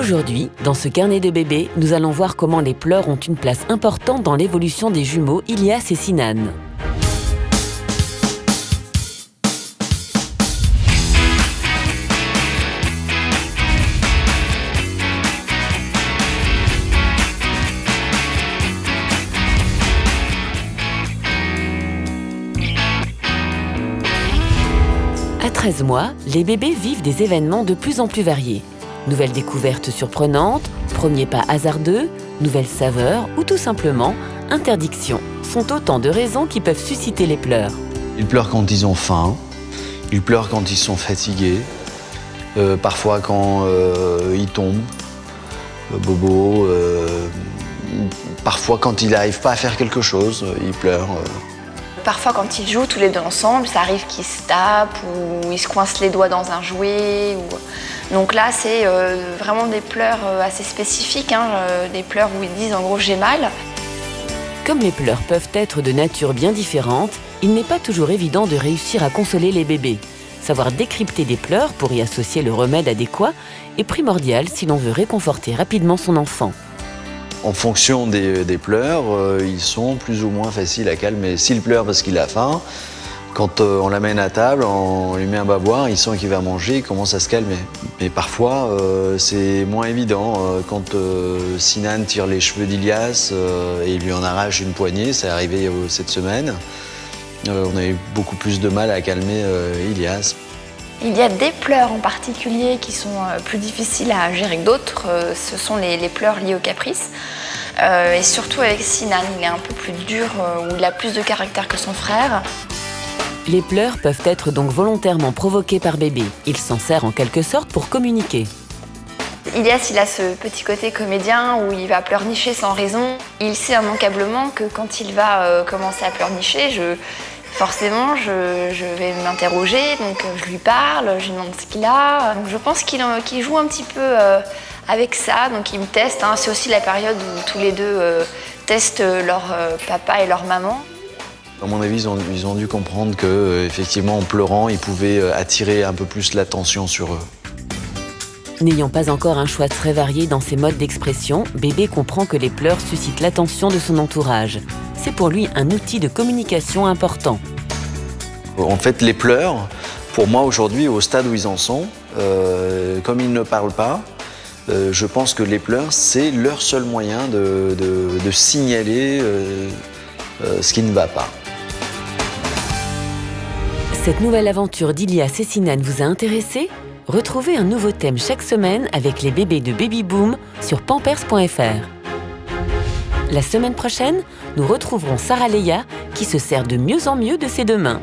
Aujourd'hui, dans ce carnet de bébés, nous allons voir comment les pleurs ont une place importante dans l'évolution des jumeaux Ilias et Sinan. À 13 mois, les bébés vivent des événements de plus en plus variés. Nouvelles découvertes surprenantes, premiers pas hasardeux, nouvelles saveurs ou tout simplement interdictions sont autant de raisons qui peuvent susciter les pleurs. Ils pleurent quand ils ont faim, ils pleurent quand ils sont fatigués, parfois quand ils tombent, bobo, parfois quand ils n'arrivent pas à faire quelque chose, ils pleurent. Parfois, quand ils jouent tous les deux ensemble, ça arrive qu'ils se tapent ou ils se coincent les doigts dans un jouet. Donc là, c'est vraiment des pleurs assez spécifiques, des pleurs où ils disent en gros « j'ai mal ». Comme les pleurs peuvent être de nature bien différente, il n'est pas toujours évident de réussir à consoler les bébés. Savoir décrypter des pleurs pour y associer le remède adéquat est primordial si l'on veut réconforter rapidement son enfant. En fonction des pleurs, ils sont plus ou moins faciles à calmer. S'il pleure parce qu'il a faim, quand on l'amène à table, on lui met un bavoir, il sent qu'il va manger, il commence à se calmer. Mais parfois, c'est moins évident. Quand Sinan tire les cheveux d'Ilias et il lui en arrache une poignée, c'est arrivé cette semaine, on a eu beaucoup plus de mal à calmer Ilias. Il y a des pleurs en particulier qui sont plus difficiles à gérer que d'autres. Ce sont les pleurs liés au caprice. Et surtout avec Sinan, il est un peu plus dur, où il a plus de caractère que son frère. Les pleurs peuvent être donc volontairement provoqués par bébé. Il s'en sert en quelque sorte pour communiquer. Ilias, il a ce petit côté comédien où il va pleurnicher sans raison. Il sait immanquablement que quand il va commencer à pleurnicher, forcément, je vais m'interroger, donc je lui parle, je lui demande ce qu'il a. Donc je pense qu'il joue un petit peu avec ça, donc il me teste. C'est aussi la période où tous les deux testent leur papa et leur maman. À mon avis, ils ont dû comprendre qu'effectivement, en pleurant, ils pouvaient attirer un peu plus l'attention sur eux. N'ayant pas encore un choix très varié dans ses modes d'expression, bébé comprend que les pleurs suscitent l'attention de son entourage. C'est pour lui un outil de communication important. En fait, les pleurs, pour moi aujourd'hui, au stade où ils en sont, comme ils ne parlent pas, je pense que les pleurs, c'est leur seul moyen de signaler ce qui ne va pas. Cette nouvelle aventure d'Ilias et Sinan vous a intéressé ? Retrouvez un nouveau thème chaque semaine avec les bébés de Baby Boom sur pampers.fr. La semaine prochaine, nous retrouverons Sarah Leia qui se sert de mieux en mieux de ses deux mains.